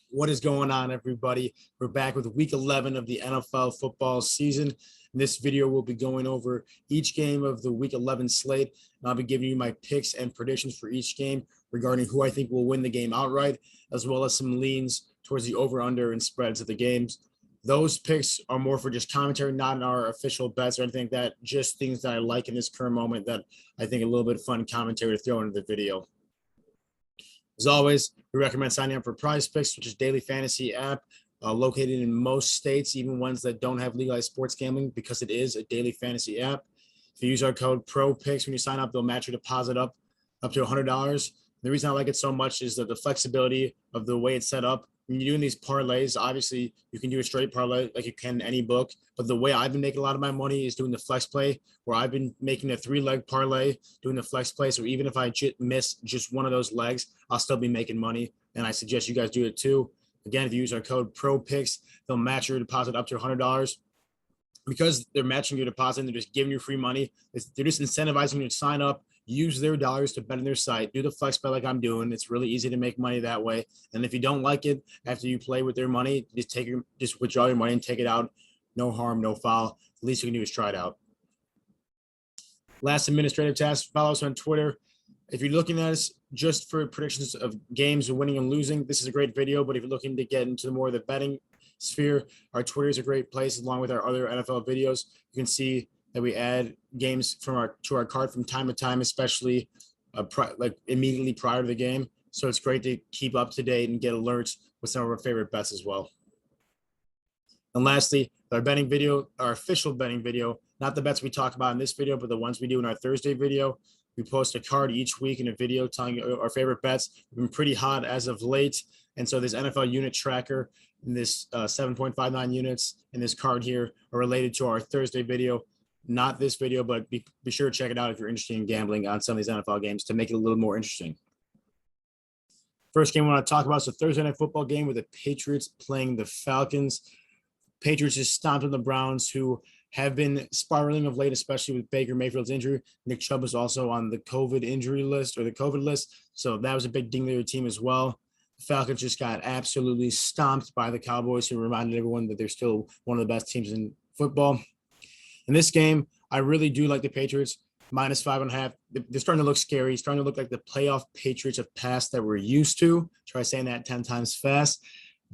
What is going on, everybody? We're back with week 11 of the NFL football season. In this video, we'll be going over each game of the week 11 slate. And I'll be giving you my picks and predictions for each game regarding who I think will win the game outright, as well as some leans towards the over-under and spreads of the games. Those picks are more for just commentary, not in our official bets or anything like that, just things that I like in this current moment that I think a little bit of fun commentary to throw into the video. As always, we recommend signing up for Prize Picks, which is a daily fantasy app located in most states, even ones that don't have legalized sports gambling, because it is a daily fantasy app. If you use our code PROPICKS when you sign up, they'll match your deposit up to $100. The reason I like it so much is that the flexibility of the way it's set up. When you're doing these parlays, obviously you can do a straight parlay like you can in any book. But the way I've been making a lot of my money is doing the flex play, where I've been making a 3-leg parlay, doing the flex play. So even if I miss just one of those legs, I'll still be making money. And I suggest you guys do it too. Again, if you use our code PROPICKS, they'll match your deposit up to $100. Because they're matching your deposit and they're just giving you free money, they're just incentivizing you to sign up, use their dollars to bet on their site, do the flex bet like I'm doing. It's really easy to make money that way. And if you don't like it after you play with their money, just withdraw your money and take it out. No harm, no foul. The least you can do is try it out. Last administrative task, follow us on Twitter. If you're looking at us just for predictions of games, winning and losing, this is a great video. But if you're looking to get into more of the betting sphere, our Twitter is a great place, along with our other NFL videos. You can see that we add games to our card from time to time, especially immediately prior to the game. So it's great to keep up to date and get alerts with some of our favorite bets as well. And lastly, our betting video, our official betting video, not the bets we talk about in this video, but the ones we do in our Thursday video. We post a card each week in a video telling you our favorite bets. We've been pretty hot as of late. And so this NFL unit tracker and this 7.59 units in this card here are related to our Thursday video. Not this video, but be sure to check it out if you're interested in gambling on some of these NFL games to make it a little more interesting. First game I want to talk about is a Thursday night football game with the Patriots playing the Falcons. Patriots just stomped on the Browns, who have been spiraling of late, especially with Baker Mayfield's injury. Nick Chubb was also on the COVID injury list, or the COVID list, so that was a big ding to their team as well. The Falcons just got absolutely stomped by the Cowboys, who reminded everyone that they're still one of the best teams in football. In this game, I really do like the Patriots. -5.5. They're starting to look scary, starting to look like the playoff Patriots of past that we're used to. Try saying that 10 times fast.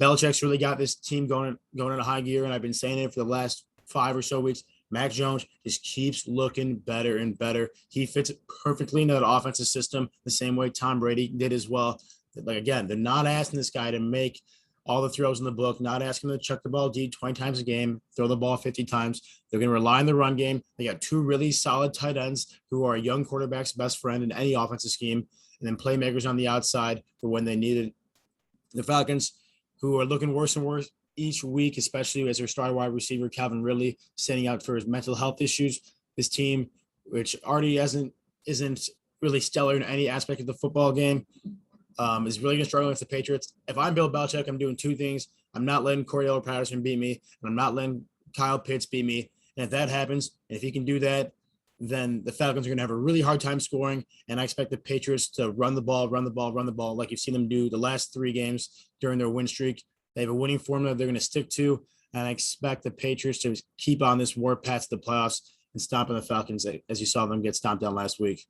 Belichick's really got this team going in a high gear, and I've been saying it for the last 5 or so weeks. Mac Jones just keeps looking better and better. He fits perfectly into that offensive system the same way Tom Brady did as well. Like, again, they're not asking this guy to make all the throws in the book, not asking him to chuck the ball deep 20 times a game, throw the ball 50 times. They're going to rely on the run game. They got 2 really solid tight ends who are a young quarterback's best friend in any offensive scheme, and then playmakers on the outside for when they need it. The Falcons, who are looking worse and worse each week, especially as their star wide receiver, Calvin Ridley, sending out for his mental health issues. This team, which already isn't really stellar in any aspect of the football game, is really going to struggle against the Patriots. If I'm Bill Belichick, I'm doing 2 things. I'm not letting Cordell Patterson beat me, and I'm not letting Kyle Pitts beat me. And if that happens, and if he can do that, then the Falcons are going to have a really hard time scoring. And I expect the Patriots to run the ball like you've seen them do the last 3 games during their win streak. They have a winning formula they're going to stick to. And I expect the Patriots to keep on this warpath to the playoffs and stomping the Falcons as you saw them get stomped down last week.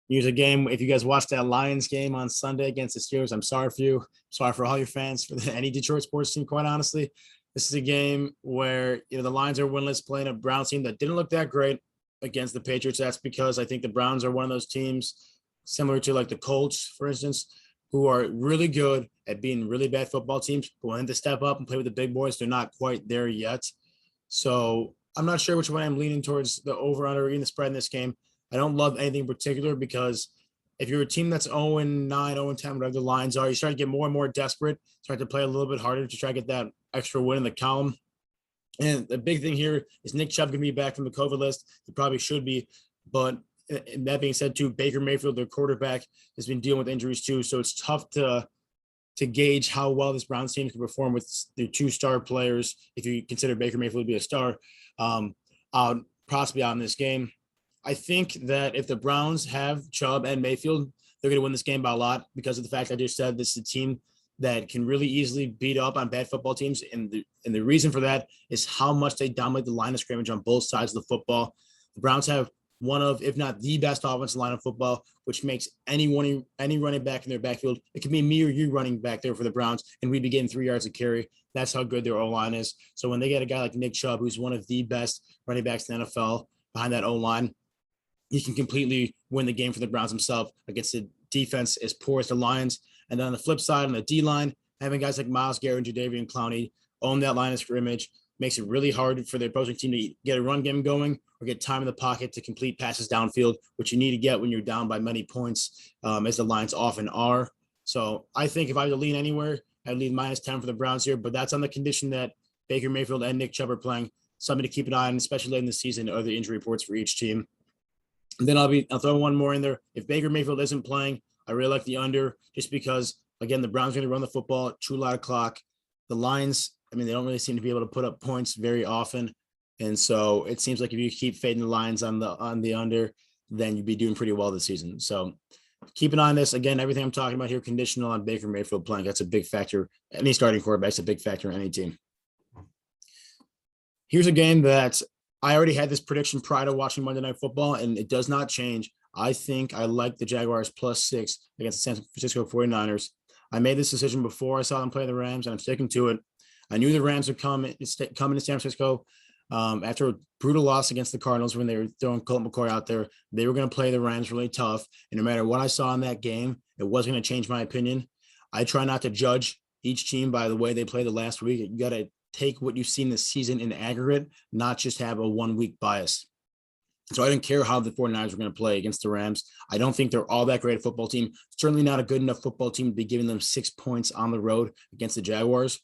Here's a game. If you guys watched that Lions game on Sunday against the Steelers, I'm sorry for you. Sorry for all your fans, for any Detroit sports team, quite honestly. This is a game where the Lions are winless, playing a Browns team that didn't look that great against the Patriots. That's because I think the Browns are one of those teams, similar to like the Colts, for instance, who are really good at being really bad football teams, but when they step up and play with the big boys, they're not quite there yet. So I'm not sure which way I'm leaning towards, the over-under or even the spread in this game. I don't love anything in particular, because if you're a team that's 0-9, 0-10, whatever the lines are, you start to get more and more desperate, start to play a little bit harder to try to get that extra win in the column. And the big thing here is Nick Chubb can be back from the COVID list. He probably should be. But that being said, too, Baker Mayfield, their quarterback, has been dealing with injuries too. So it's tough to gauge how well this Browns team can perform with their 2 star players, if you consider Baker Mayfield to be a star, possibly out in this game. I think that if the Browns have Chubb and Mayfield, they're going to win this game by a lot, because of the fact I just said this is a team that can really easily beat up on bad football teams. And the reason for that is how much they dominate the line of scrimmage on both sides of the football. The Browns have one of, if not the best offensive line of football, which makes any running back in their backfield. It could be me or you running back there for the Browns, and we'd be getting 3 yards of carry. That's how good their O-line is. So when they get a guy like Nick Chubb, who's one of the best running backs in the NFL behind that O-line, he can completely win the game for the Browns himself against the defense as poor as the Lions. And then on the flip side, on the D-line, having guys like Myles Garrett and Jadeveon Clowney own that line of scrimmage makes it really hard for the opposing team to get a run game going or get time in the pocket to complete passes downfield, which you need to get when you're down by many points, as the Lions often are. So I think if I had to lean anywhere, I'd lean -10 for the Browns here, but that's on the condition that Baker Mayfield and Nick Chubb are playing. Something to keep an eye on, especially late in the season, are the injury reports for each team. And then I'll throw one more in there. If Baker Mayfield isn't playing, I really like the under just because, again, the Browns are going to run the football, chew a lot of clock. The Lions, I mean, they don't really seem to be able to put up points very often. And so it seems like if you keep fading the Lions on the under, then you'd be doing pretty well this season. So keep an eye on this. Again, everything I'm talking about here, conditional on Baker Mayfield playing. That's a big factor. Any starting quarterback's a big factor in any team. Here's a game that I already had this prediction prior to watching Monday Night Football, and it does not change. I think I like the Jaguars +6 against the San Francisco 49ers. I made this decision before I saw them play the Rams, and I'm sticking to it. I knew the Rams would come into San Francisco after a brutal loss against the Cardinals when they were throwing Colt McCoy out there. They were going to play the Rams really tough, and no matter what I saw in that game, it wasn't going to change my opinion. I try not to judge each team by the way they played the last week. You got to take what you've seen this season in aggregate, not just have a 1-week bias. So I didn't care how the 49ers were going to play against the Rams. I don't think they're all that great a football team. Certainly not a good enough football team to be giving them 6 points on the road against the Jaguars.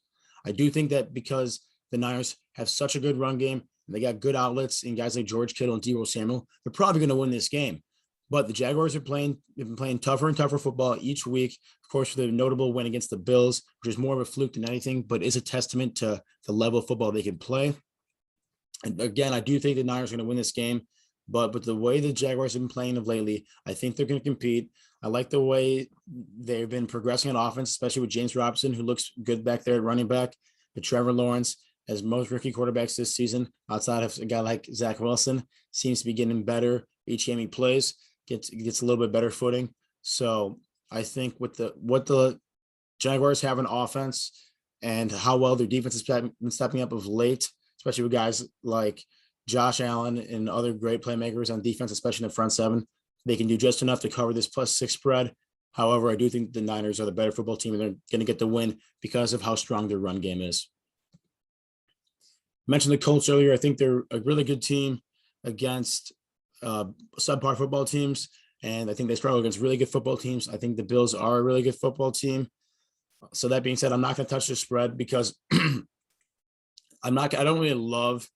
I do think that because the Niners have such a good run game, and they got good outlets in guys like George Kittle and Deebo Samuel, they're probably going to win this game. But the Jaguars they've been playing tougher and tougher football each week. Of course, for the notable win against the Bills, which is more of a fluke than anything, but is a testament to the level of football they can play. And again, I do think the Niners are going to win this game. But with the way the Jaguars have been playing of lately, I think they're going to compete. I like the way they've been progressing on offense, especially with James Robinson, who looks good back there at running back. But Trevor Lawrence, as most rookie quarterbacks this season, outside of a guy like Zach Wilson, seems to be getting better each game he plays. Gets a little bit better footing. So I think with what the Jaguars have in offense and how well their defense has been stepping up of late, especially with guys like Josh Allen and other great playmakers on defense, especially in the front seven, they can do just enough to cover this +6 spread. However, I do think the Niners are the better football team, and they're going to get the win because of how strong their run game is. I mentioned the Colts earlier. I think they're a really good team against subpar football teams, and I think they struggle against really good football teams. I think the Bills are a really good football team. So that being said, I'm not going to touch the spread because I don't really love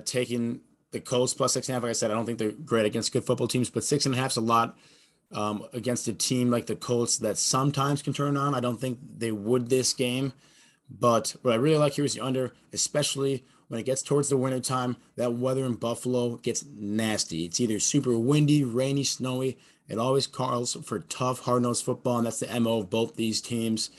taking the Colts +6.5. Like I said, I don't think they're great against good football teams, but 6.5 is a lot against a team like the Colts that sometimes can turn on. I don't think they would this game, but what I really like here is the under, especially when it gets towards the winter time. That weather in Buffalo gets nasty. It's either super windy, rainy, snowy. It always calls for tough, hard-nosed football, and that's the MO of both these teams.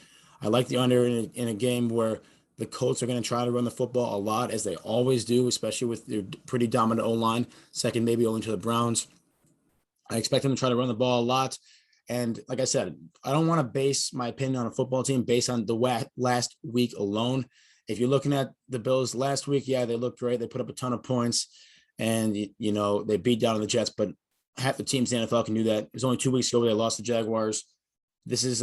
I like the under in a game where the Colts are going to try to run the football a lot, as they always do, especially with their pretty dominant O-line, second maybe only to the Browns. I expect them to try to run the ball a lot. And like I said, I don't want to base my opinion on a football team based on the last week alone. If you're looking at the Bills last week, yeah, they looked great. They put up a ton of points, and, they beat down the Jets, but half the teams in the NFL can do that. It was only 2 weeks ago where they lost the Jaguars. This is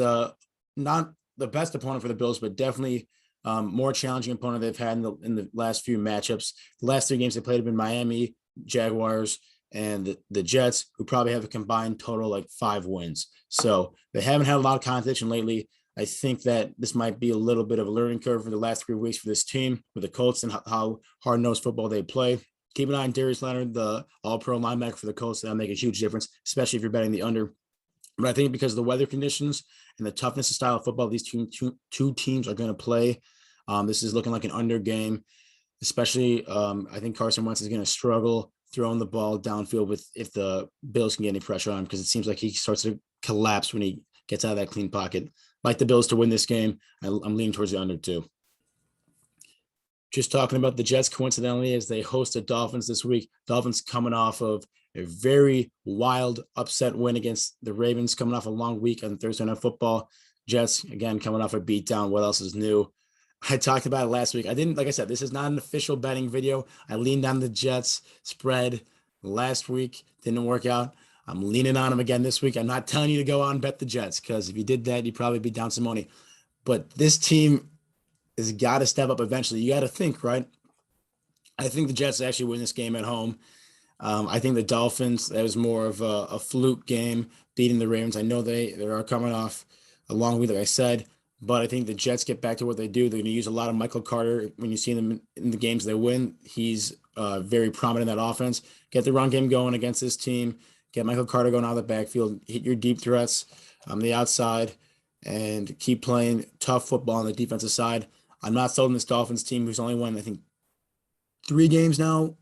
not the best opponent for the Bills, but definitely more challenging opponent they've had in the last few matchups. The last 3 games they played have been Miami, Jaguars, and the Jets, who probably have a combined total like 5 wins. So they haven't had a lot of competition lately. I think that this might be a little bit of a learning curve for the last 3 weeks for this team with the Colts and how hard-nosed football they play. Keep an eye on Darius Leonard, the all-pro linebacker for the Colts. That'll make a huge difference, especially if you're betting the under. But I think because of the weather conditions and the toughness of style of football these two teams are going to play, this is looking like an under game, especially I think Carson Wentz is going to struggle throwing the ball downfield if the Bills can get any pressure on him, because it seems like he starts to collapse when he gets out of that clean pocket. Like the Bills to win this game. I'm leaning towards the under too. Just talking about the Jets, coincidentally, as they host the Dolphins this week. Dolphins coming off of a very wild upset win against the Ravens, coming off a long week on Thursday Night Football. Jets, again, coming off a beatdown. What else is new? I talked about it last week. I didn't, like I said, this is not an official betting video. I leaned on the Jets spread last week. Didn't work out. I'm leaning on them again this week. I'm not telling you to go out and bet the Jets, because if you did that, you'd probably be down some money. But this team has got to step up eventually. You got to think, right? I think the Jets actually win this game at home. I think the Dolphins, that was more of a fluke game, beating the Ravens. I know they are coming off a long week, like I said, but I think the Jets get back to what they do. They're going to use a lot of Michael Carter. When you see them in the games they win, he's very prominent in that offense. Get the run game going against this team. Get Michael Carter going out of the backfield. Hit your deep threats on the outside, and keep playing tough football on the defensive side. I'm not sold on this Dolphins team, who's only won, I think, 3 games now.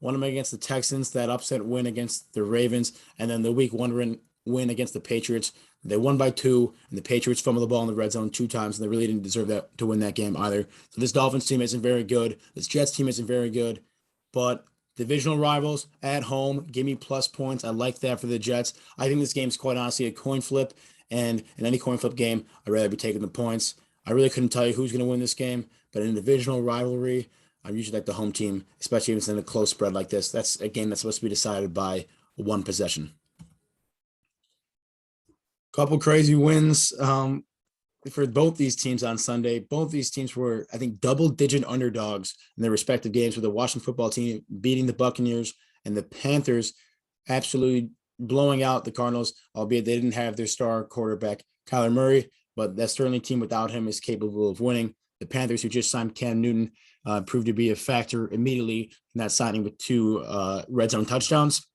One of them against the Texans, that upset win against the Ravens, and then the week 1 win against the Patriots. They won by 2, and the Patriots fumbled the ball in the red zone 2 times, and they really didn't deserve that to win that game either. So this Dolphins team isn't very good. This Jets team isn't very good, but divisional rivals at home, give me plus points. I like that for the Jets. I think this game's quite honestly a coin flip, and in any coin flip game, I'd rather be taking the points. I really couldn't tell you who's going to win this game, but in a divisional rivalry, I usually like the home team, especially if it's in a close spread like this. That's a game that's supposed to be decided by 1 possession. Couple crazy wins for both these teams on Sunday. Both these teams were, I think, double-digit underdogs in their respective games, with the Washington football team beating the Buccaneers and the Panthers absolutely blowing out the Cardinals, albeit they didn't have their star quarterback, Kyler Murray, but that certainly team without him is capable of winning. The Panthers, who just signed Cam Newton, proved to be a factor immediately in that signing with 2 red zone touchdowns.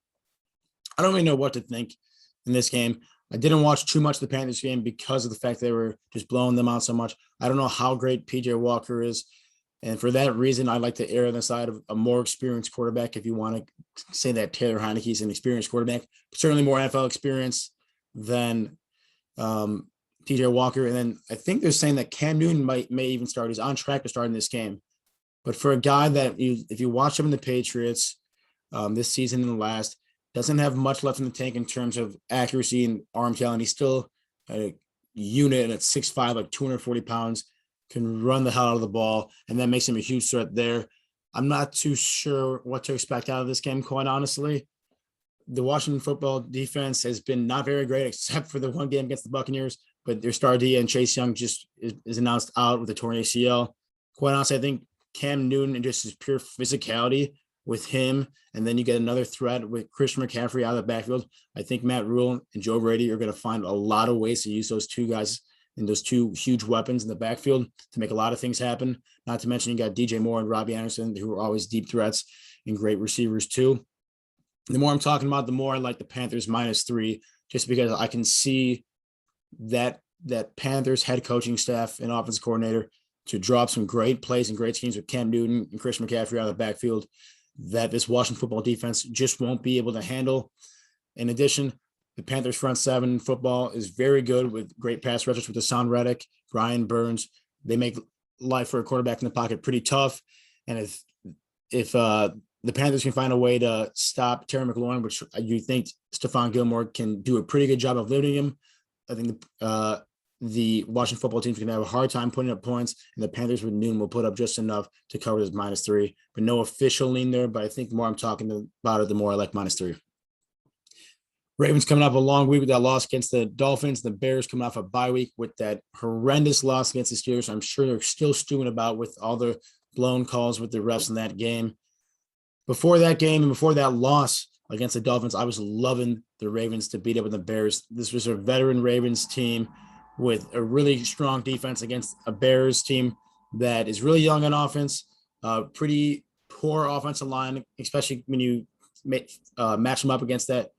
I don't really know what to think in this game. I didn't watch too much of the Panthers game because of the fact they were just blowing them out so much. I don't know how great PJ Walker is. And for that reason, I like to err on the side of a more experienced quarterback. If you want to say that Taylor Heinicke is an experienced quarterback, certainly more NFL experience than PJ Walker. And then I think they're saying that Cam Newton may even start. He's on track to start in this game. But for a guy that if you watch him in the Patriots this season and the last, doesn't have much left in the tank in terms of accuracy and arm talent. He's still a unit at 6'5", like 240 pounds, can run the hell out of the ball, and that makes him a huge threat there. I'm not too sure what to expect out of this game, quite honestly. The Washington football defense has been not very great, except for the one game against the Buccaneers, but their star D and Chase Young just is announced out with a torn ACL. Quite honestly, I think Cam Newton and just his pure physicality with him, and then you get another threat with Christian McCaffrey out of the backfield. I think Matt Rule and Joe Brady are going to find a lot of ways to use those 2 guys and those 2 huge weapons in the backfield to make a lot of things happen. Not to mention you got DJ Moore and Robbie Anderson, who are always deep threats and great receivers too. The more I'm talking about, the more I like the Panthers -3, just because I can see that Panthers head coaching staff and offensive coordinator to draw up some great plays and great schemes with Cam Newton and Christian McCaffrey out of the backfield that this Washington football defense just won't be able to handle. In addition, the Panthers front 7 in football is very good with great pass rushers with Hassan Reddick, Brian Burns. They make life for a quarterback in the pocket pretty tough. And if the Panthers can find a way to stop Terry McLaurin, which you think Stephon Gilmore can do a pretty good job of limiting him, I think the Washington football team is going to have a hard time putting up points, and the Panthers with Newton will put up just enough to cover this -3. But no official lean there, but I think the more I'm talking about it, the more I like -3. Ravens coming off a long week with that loss against the Dolphins. The Bears coming off a bye week with that horrendous loss against the Steelers. I'm sure they're still stewing about with all the blown calls with the refs in that game. Before that game and before that loss against the Dolphins, I was loving the Ravens to beat up with the Bears. This was a veteran Ravens team with a really strong defense against a Bears team that is really young on offense, pretty poor offensive line, especially when you match them up against that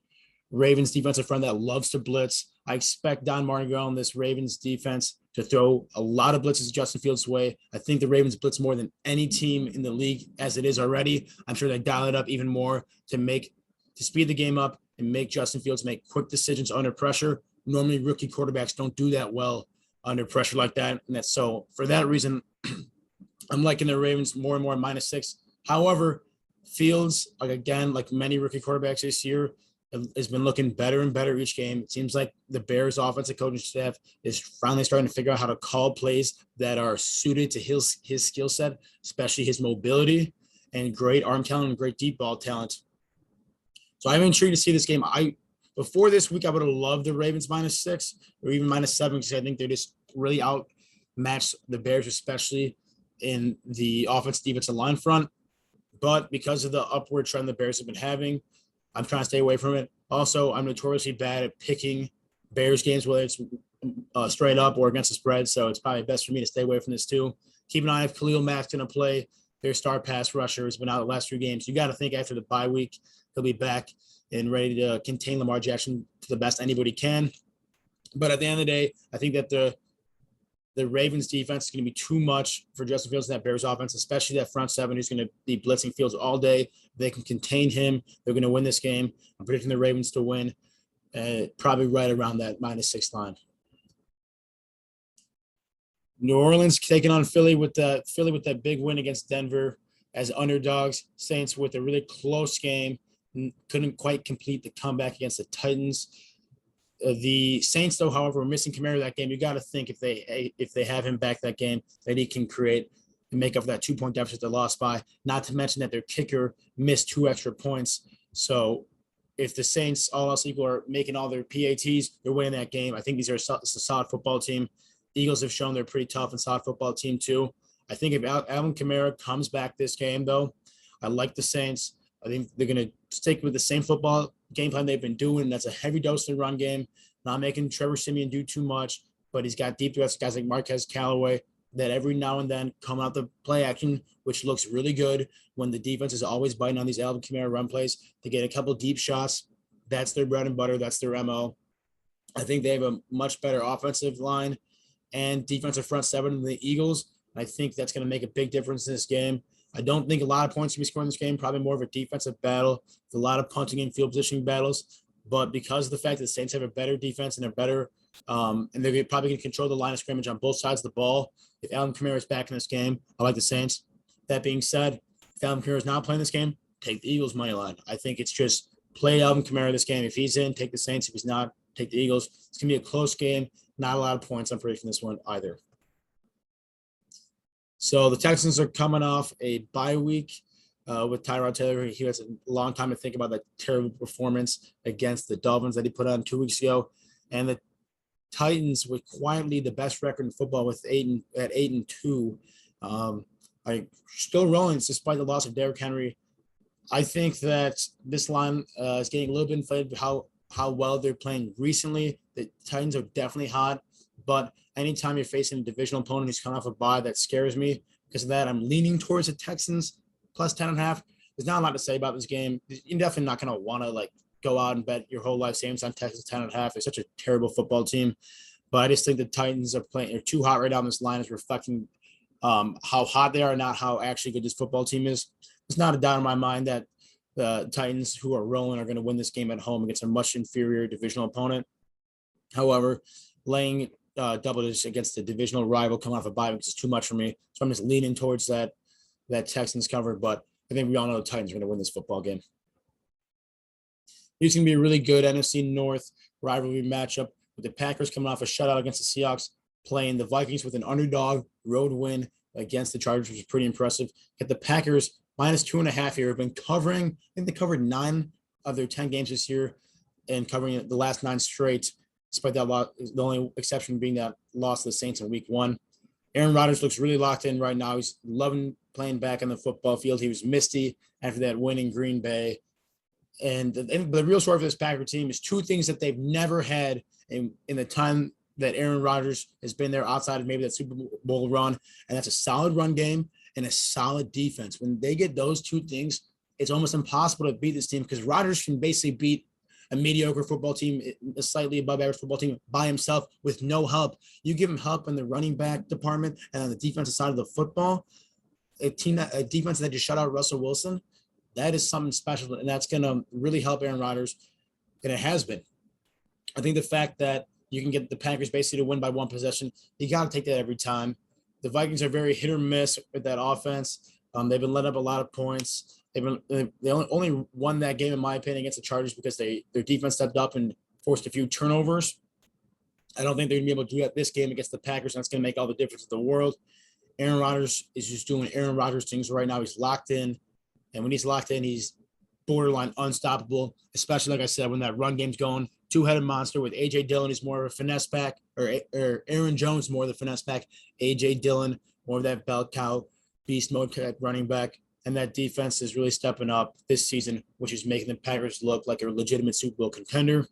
Ravens defensive front that loves to blitz. I expect Don Martingale and this Ravens defense to throw a lot of blitzes Justin Fields' way. I think the Ravens blitz more than any team in the league as it is already. I'm sure they dial it up even more to speed the game up and make Justin Fields make quick decisions under pressure. Normally, rookie quarterbacks don't do that well under pressure like that. And that's so for that reason, I'm liking the Ravens more and more -6. However, Fields, like again, like many rookie quarterbacks this year, has been looking better and better each game. It seems like the Bears offensive coaching staff is finally starting to figure out how to call plays that are suited to his skill set, especially his mobility and great arm talent and great deep ball talent. So I'm intrigued to see this game. Before this week, I would have loved the Ravens -6 or even -7 because I think they're just really outmatched the Bears, especially in the offense defensive line front. But because of the upward trend the Bears have been having, I'm trying to stay away from it. Also, I'm notoriously bad at picking Bears games, whether it's straight up or against the spread. So it's probably best for me to stay away from this too. Keep an eye if Khalil Mack's going to play. Their star pass rusher has been out the last 3 games. You got to think after the bye week, he'll be back and ready to contain Lamar Jackson to the best anybody can. But at the end of the day, I think that the Ravens defense is going to be too much for Justin Fields and that Bears offense, especially that front seven who's going to be blitzing Fields all day. They can contain him. They're going to win this game. I'm predicting the Ravens to win, probably right around that -6 line. New Orleans taking on Philly with that big win against Denver as underdogs. Saints with a really close game, couldn't quite complete the comeback against the Titans. The Saints, though, however, were missing Kamara that game. You got to think if they have him back that game, that he can create and make up for that 2-point deficit they lost by. Not to mention that their kicker missed 2 extra points. So if the Saints, all else equal, are making all their PATs, they're winning that game. I think it's a solid football team. Eagles have shown they're pretty tough and solid football team too. I think if Alvin Kamara comes back this game, though, I like the Saints. I think they're going to stick with the same football game plan they've been doing. That's a heavy dose in the run game, not making Trevor Siemian do too much, but he's got deep threats, guys like Marquez Callaway, that every now and then come out the play action, which looks really good when the defense is always biting on these Alvin Kamara run plays to get a couple deep shots. That's their bread and butter. That's their MO. I think they have a much better offensive line and defensive front seven than the Eagles. I think that's going to make a big difference in this game. I don't think a lot of points will be scored in this game, probably more of a defensive battle, a lot of punting and field positioning battles. But because of the fact that the Saints have a better defense and they're better, and they're probably going to control the line of scrimmage on both sides of the ball, if Alvin Kamara is back in this game, I like the Saints. That being said, if Alvin Kamara is not playing this game, take the Eagles money line. I think it's just play Alvin Kamara this game. If he's in, take the Saints. If he's not, take the Eagles. It's going to be a close game. Not a lot of points I'm predicting this one either. So the Texans are coming off a bye week with Tyrod Taylor. He has a long time to think about that terrible performance against the Dolphins that he put on 2 weeks ago. And the Titans with quietly the best record in football with 8-2. I still rolling despite the loss of Derrick Henry. I think that this line is getting a little bit inflated with how well they're playing recently. The Titans are definitely hot, but anytime you're facing a divisional opponent who's coming off a bye, that scares me. Because of that, I'm leaning towards the Texans plus 10.5. There's not a lot to say about this game. You're definitely not going to want to go out and bet your whole life savings on Texans 10.5. They're such a terrible football team. But I just think the Titans are too hot right now. This line is reflecting how hot they are, not how actually good this football team is. It's not a doubt in my mind that the Titans, who are rolling, are going to win this game at home against a much inferior divisional opponent. However, laying double digits against the divisional rival coming off a bye week is too much for me. So I'm just leaning towards that Texans cover. But I think we all know the Titans are going to win this football game. It's going to be a really good NFC North rivalry matchup with the Packers coming off a shutout against the Seahawks, playing the Vikings with an underdog road win against the Chargers, which is pretty impressive. Get the Packers minus 2.5 here. Have been covering, I think they covered 9 of their 10 games this year and covering the last 9 straight, despite that loss, the only exception being that loss to the Saints in week 1. Aaron Rodgers looks really locked in right now. He's loving playing back on the football field. He was misty after that win in Green Bay. And the real story for this Packer team is 2 things that they've never had in the time that Aaron Rodgers has been there outside of maybe that Super Bowl run, and that's a solid run game and a solid defense. When they get those 2 things, it's almost impossible to beat this team because Rodgers can basically beat a mediocre football team, a slightly above average football team by himself with no help. You give him help in the running back department and on the defensive side of the football, a defense that just shut out Russell Wilson, that is something special, and that's going to really help Aaron Rodgers, and it has been. I think the fact that you can get the Packers basically to win by one possession. You got to take that every time. The Vikings are very hit or miss with that offense. They've been letting up a lot of points. They only won that game, in my opinion, against the Chargers because their defense stepped up and forced a few turnovers. I don't think they're going to be able to do that this game against the Packers, and that's going to make all the difference in the world. Aaron Rodgers is just doing Aaron Rodgers things right now. He's locked in, and when he's locked in, he's borderline unstoppable, especially, like I said, when that run game's going. Two-headed monster with A.J. Dillon is more of a finesse back, or Aaron Jones more of the finesse back. A.J. Dillon more of that bell cow beast mode running back. And that defense is really stepping up this season, which is making the Packers look like a legitimate Super Bowl contender.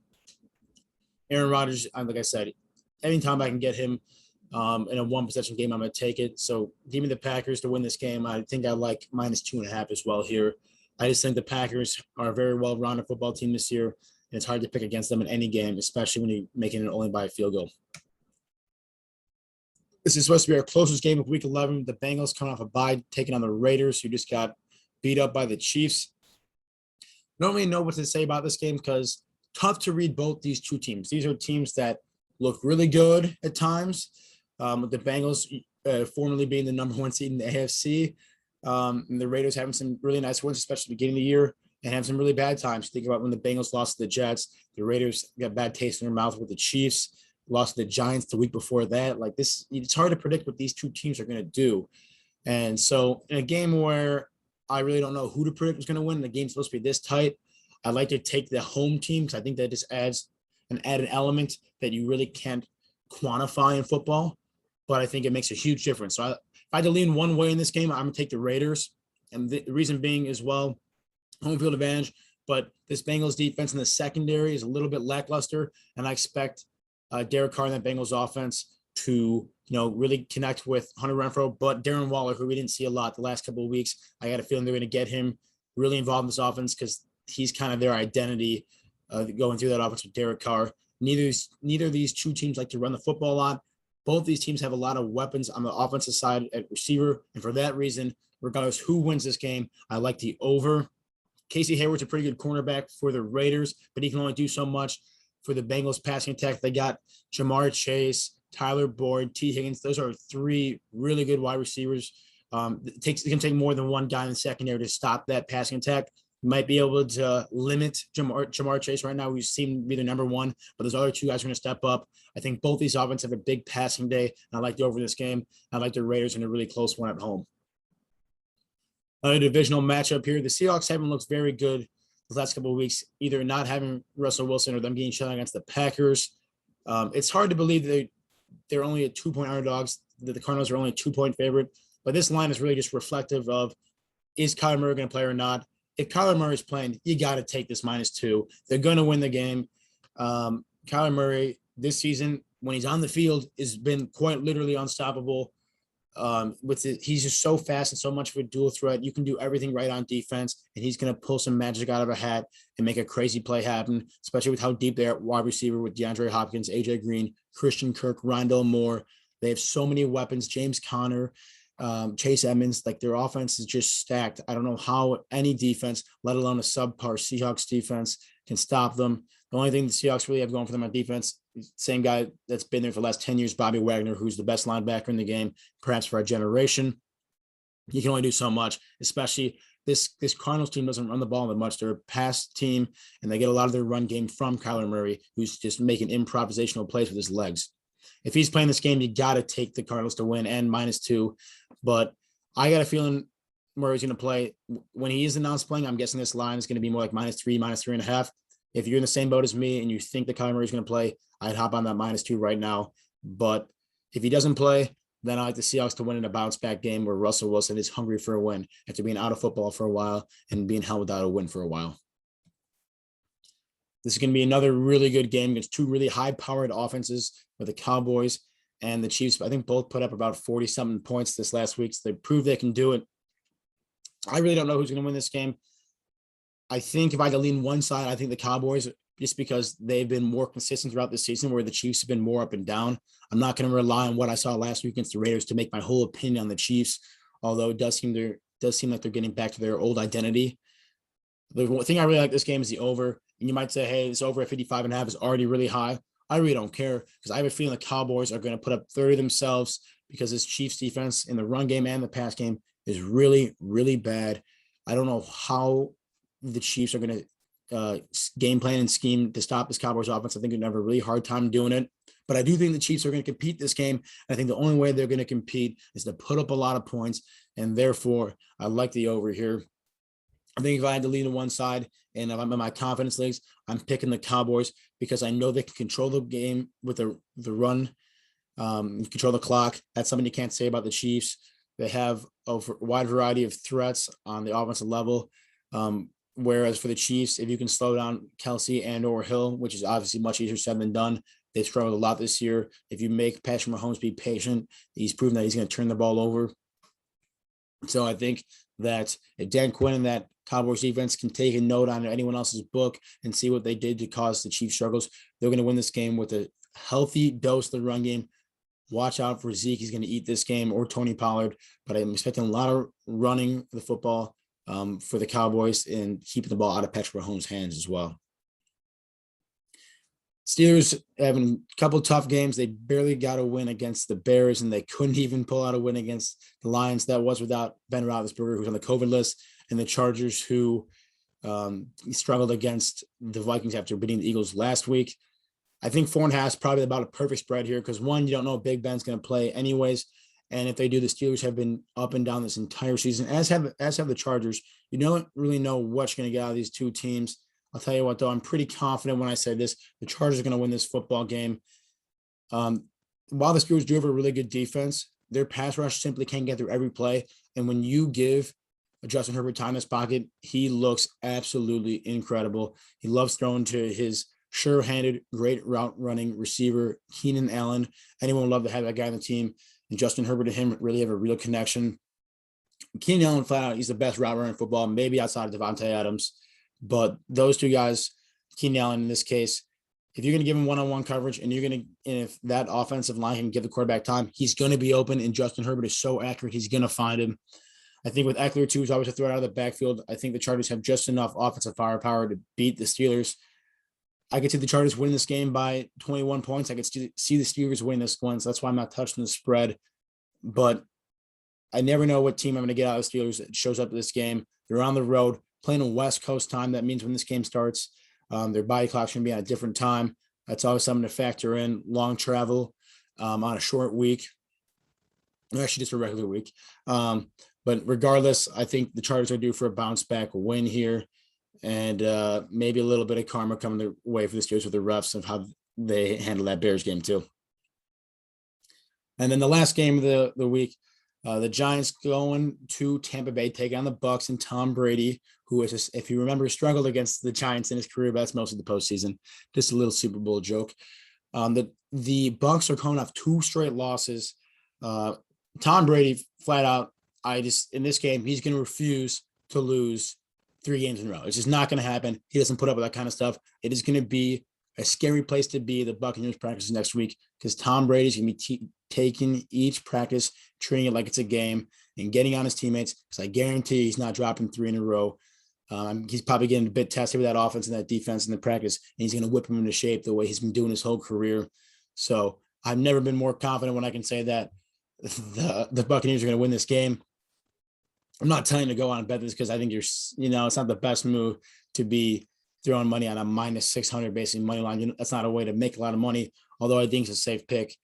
Aaron Rodgers, like I said, anytime I can get him in a one-possession game, I'm going to take it. So give me the Packers to win this game. I think I like -2.5 as well here. I just think the Packers are a very well-rounded football team this year, and it's hard to pick against them in any game, especially when you're making it only by a field goal. This is supposed to be our closest game of Week 11. The Bengals coming off a bye, taking on the Raiders, who just got beat up by the Chiefs. Don't really know what to say about this game because tough to read both these two teams. These are teams that look really good at times. With the Bengals formerly being the number one seed in the AFC, and the Raiders having some really nice wins, especially at the beginning of the year, and have some really bad times. Think about when the Bengals lost to the Jets. The Raiders got a bad taste in their mouth with the Chiefs. Lost to the Giants the week before that. Like this, it's hard to predict what these two teams are going to do. And so in a game where I really don't know who to predict is going to win, the game's supposed to be this tight, I like to take the home team because I think that just adds an added element that you really can't quantify in football. But I think it makes a huge difference. So if I had to lean one way in this game, I'm going to take the Raiders. And the reason being as well, home field advantage. But this Bengals defense in the secondary is a little bit lackluster. And I expect Derek Carr and that Bengals offense to, really connect with Hunter Renfrow, but Darren Waller, who we didn't see a lot the last couple of weeks, I got a feeling they're going to get him really involved in this offense because he's kind of their identity going through that offense with Derek Carr. Neither of these two teams like to run the football a lot. Both these teams have a lot of weapons on the offensive side at receiver, and for that reason, regardless who wins this game, I like the over. Casey Hayward's a pretty good cornerback for the Raiders, but he can only do so much. For the Bengals passing attack, they got Jamar Chase, Tyler Boyd, T. Higgins. Those are three really good wide receivers. It can take more than one guy in the secondary to stop that passing attack. You might be able to limit Jamar Chase right now, who seems to be the number one, but those other two guys are going to step up. I think both these offenses have a big passing day, and I like the over this game. I like the Raiders in a really close one at home. Another divisional matchup here. The Seahawks haven't looked very good the last couple of weeks, either not having Russell Wilson or them getting shut against the Packers. It's hard to believe that they're only a 2-point underdogs, that the Cardinals are only a 2-point favorite. But this line is really just reflective of, is Kyler Murray going to play or not? If Kyler Murray is playing, you got to take this -2. They're going to win the game. Kyler Murray this season, when he's on the field, has been quite literally unstoppable. He's just so fast and so much of a dual threat. You can do everything right on defense, and he's going to pull some magic out of a hat and make a crazy play happen, especially with how deep they're at wide receiver with DeAndre Hopkins, AJ Green, Christian Kirk, Rondale Moore. They have so many weapons, James Conner, Chase Edmonds. Like, their offense is just stacked. I don't know how any defense, let alone a subpar Seahawks defense, can stop them. The only thing the Seahawks really have going for them on defense, same guy that's been there for the last 10 years, Bobby Wagner, who's the best linebacker in the game, perhaps for our generation. You can only do so much, especially this Cardinals team doesn't run the ball that much. They're a pass team, and they get a lot of their run game from Kyler Murray, who's just making improvisational plays with his legs. If he's playing this game, you got to take the Cardinals to win and -2. But I got a feeling Murray's going to play. When he is announced playing, I'm guessing this line is going to be more like -3, -3.5. If you're in the same boat as me and you think that Kyler Murray is going to play, I'd hop on that -2 right now. But if he doesn't play, then I like the Seahawks to win in a bounce-back game where Russell Wilson is hungry for a win after being out of football for a while and being held without a win for a while. This is going to be another really good game against two really high-powered offenses with the Cowboys and the Chiefs. I think both put up about 40-something points this last week, so they proved they can do it. I really don't know who's going to win this game. I think if I could lean one side, I think the Cowboys, just because they've been more consistent throughout the season, where the Chiefs have been more up and down. I'm not going to rely on what I saw last week against the Raiders to make my whole opinion on the Chiefs, although it does seem like they're getting back to their old identity. The one thing I really like this game is the over. And you might say, hey, this over at 55.5 is already really high. I really don't care because I have a feeling the Cowboys are going to put up 30 themselves because this Chiefs defense in the run game and the pass game is really, really bad. I don't know how the Chiefs are going to game plan and scheme to stop this Cowboys offense. I think they're going to have a really hard time doing it. But I do think the Chiefs are going to compete this game. I think the only way they're going to compete is to put up a lot of points. And therefore, I like the over here. I think if I had to lean to one side and if I'm in my confidence leagues, I'm picking the Cowboys because I know they can control the game with the run, control the clock. That's something you can't say about the Chiefs. They have a wide variety of threats on the offensive level. Whereas for the Chiefs, if you can slow down Kelsey and or Hill, which is obviously much easier said than done, they've struggled a lot this year. If you make Patrick Mahomes be patient, he's proven that he's going to turn the ball over. So I think that if Dan Quinn and that Cowboys defense can take a note on anyone else's book and see what they did to cause the Chiefs struggles, they're going to win this game with a healthy dose of the run game. Watch out for Zeke. He's going to eat this game, or Tony Pollard, but I'm expecting a lot of running the football for the Cowboys and keeping the ball out of Patrick Mahomes' hands as well. Steelers having a couple tough games. They barely got a win against the Bears, and they couldn't even pull out a win against the Lions. That was without Ben Roethlisberger, who's on the COVID list, and the Chargers, who struggled against the Vikings after beating the Eagles last week. I think 4.5 is probably about a perfect spread here because, one, you don't know if Big Ben's going to play anyways. And if they do, the Steelers have been up and down this entire season, as have the Chargers. You don't really know what you're going to get out of these two teams. I'll tell you what, though, I'm pretty confident when I say this. The Chargers are going to win this football game. While the Steelers do have a really good defense, their pass rush simply can't get through every play. And when you give Justin Herbert time in his pocket, he looks absolutely incredible. He loves throwing to his sure-handed, great route running receiver, Keenan Allen. Anyone would love to have that guy on the team. And Justin Herbert and him really have a real connection. Keenan Allen, flat out, he's the best route runner in football, maybe outside of Devontae Adams. But those two guys, Keenan Allen in this case, if you're going to give him one-on-one coverage and if that offensive line can give the quarterback time, he's going to be open. And Justin Herbert is so accurate, he's going to find him. I think with Eckler, too, who's always a threat out of the backfield, I think the Chargers have just enough offensive firepower to beat the Steelers. I could see the Chargers win this game by 21 points. I could see the Steelers win this one, so that's why I'm not touching the spread. But I never know what team I'm going to get out of the Steelers that shows up to this game. They're on the road, playing on West Coast time. That means when this game starts, their body clock's going to be on a different time. That's always something to factor in. Long travel on a short week. Actually, just a regular week. But regardless, I think the Chargers are due for a bounce-back win here. And maybe a little bit of karma coming their way for the Steelers with the refs of how they handle that Bears game too. And then the last game of the week, the Giants going to Tampa Bay, taking on the Bucs and Tom Brady, who is, just, if you remember, struggled against the Giants in his career, but that's most of the postseason. Just a little Super Bowl joke. The Bucs are coming off 2 straight losses. Tom Brady, flat out, in this game, he's going to refuse to lose 3 games in a row. It's just not going to happen. He doesn't put up with that kind of stuff. It is going to be a scary place to be. The Buccaneers practice next week because Tom Brady's going to be taking each practice, treating it like it's a game, and getting on his teammates because I guarantee he's not dropping 3 in a row. He's probably getting a bit tested with that offense and that defense in the practice, and he's going to whip him into shape the way he's been doing his whole career. So I've never been more confident when I can say that the Buccaneers are going to win this game. I'm not telling you to go on and bet this because I think it's not the best move to be throwing money on a -600 basically money line. That's not a way to make a lot of money, although I think it's a safe pick.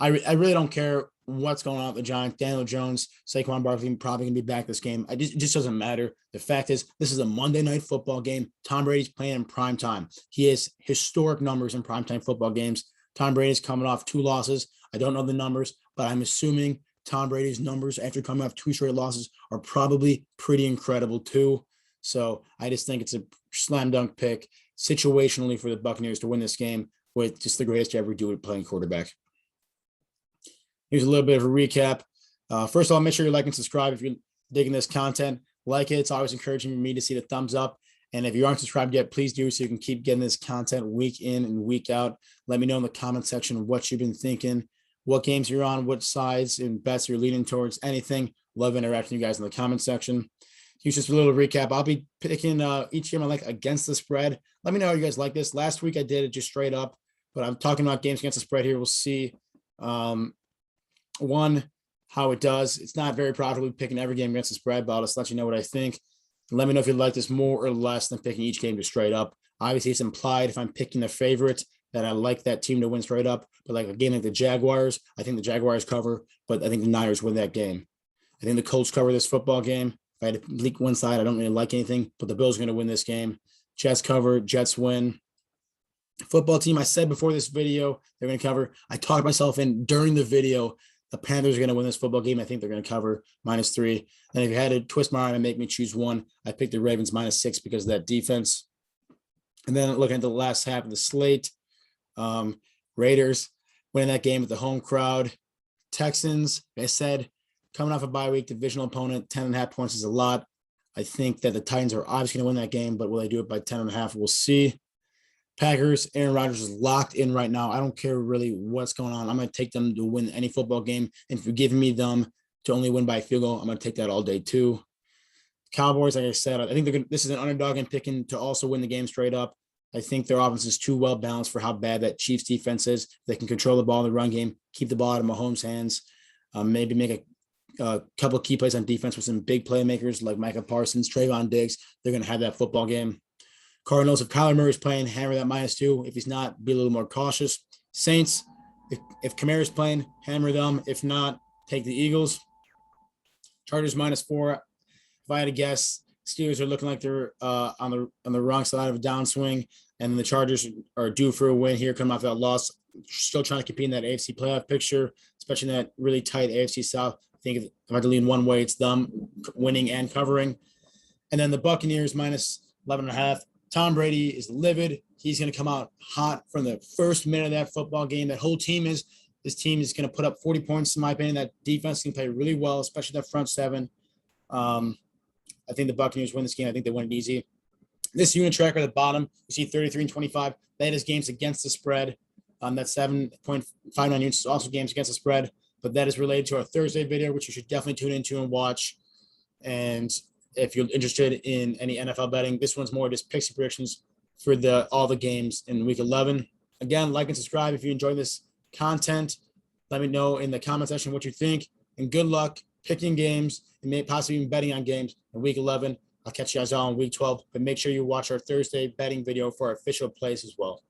I really don't care what's going on with the Giants. Daniel Jones, Saquon Barkley probably going to be back this game. It just doesn't matter. The fact is, this is a Monday night football game. Tom Brady's playing in prime time. He has historic numbers in primetime football games. Tom Brady's coming off 2 losses. I don't know the numbers, but I'm assuming Tom Brady's numbers after coming off 2 straight losses are probably pretty incredible too. So I just think it's a slam dunk pick situationally for the Buccaneers to win this game with just the greatest to ever do it playing quarterback. Here's a little bit of a recap. First of all, make sure you like and subscribe if you're digging this content. Like it. It's always encouraging me to see the thumbs up. And if you aren't subscribed yet, please do so you can keep getting this content week in and week out. Let me know in the comment section what you've been thinking, what games you're on, what sides and bets you're leaning towards, anything. Love interacting with you guys in the comment section. Here's just a little recap. I'll be picking each game I like against the spread. Let me know how you guys like this. Last week I did it just straight up. but I'm talking about games against the spread here. We'll see. One, how it does. It's not very profitable picking every game against the spread, but I'll just let you know what I think. Let me know if you like this more or less than picking each game just straight up. Obviously, it's implied if I'm picking the favorite that I like that team to win straight up. But like a game like the Jaguars, I think the Jaguars cover, but I think the Niners win that game. I think the Colts cover this football game. If I had to leak one side, I don't really like anything, but the Bills are going to win this game. Jets cover, Jets win. Football team, I said before this video, they're going to cover. I talked myself in during the video. The Panthers are going to win this football game. I think they're going to cover -3. And if you had to twist my arm and make me choose one, I picked the Ravens -6 because of that defense. And then looking at the last half of the slate, Raiders winning that game with the home crowd. Texans, like I said, coming off a bye week, divisional opponent, 10.5 points is a lot. I think that the Titans are obviously going to win that game, but will they do it by 10.5? We'll see. Packers, Aaron Rodgers is locked in right now. I don't care really what's going on. I'm going to take them to win any football game. And if you're giving me them to only win by a field goal, I'm going to take that all day too. Cowboys, like I said, I think this is an underdog in picking to also win the game straight up. I think their offense is too well balanced for how bad that Chiefs defense is. They can control the ball in the run game, keep the ball out of Mahomes' hands, maybe make a couple of key plays on defense with some big playmakers like Micah Parsons, Trayvon Diggs. They're going to have that football game. Cardinals, if Kyler Murray's playing, hammer that -2. If he's not, be a little more cautious. Saints, if Kamara's playing, hammer them. If not, take the Eagles. Chargers -4. If I had to guess, Steelers are looking like they're on the wrong side of a downswing, and the Chargers are due for a win here, coming off that loss. Still trying to compete in that AFC playoff picture, especially in that really tight AFC South. I think if I had to lean one way, it's them winning and covering. And then the Buccaneers -11.5. Tom Brady is livid. He's going to come out hot from the first minute of that football game. That whole team is. This team is going to put up 40 points, in my opinion. That defense can play really well, especially that front seven. I think the Buccaneers win this game. I think they win it easy. This unit tracker at the bottom, you see 33 and 25. That is games against the spread. That 7.59 units is also games against the spread. But that is related to our Thursday video, which you should definitely tune into and watch. And if you're interested in any NFL betting, this one's more just picks and predictions for all the games in week 11. Again, like and subscribe if you enjoy this content. Let me know in the comment section what you think. And good luck picking games and maybe possibly even betting on games in week 11. I'll catch you guys all in week 12. But make sure you watch our Thursday betting video for our official plays as well.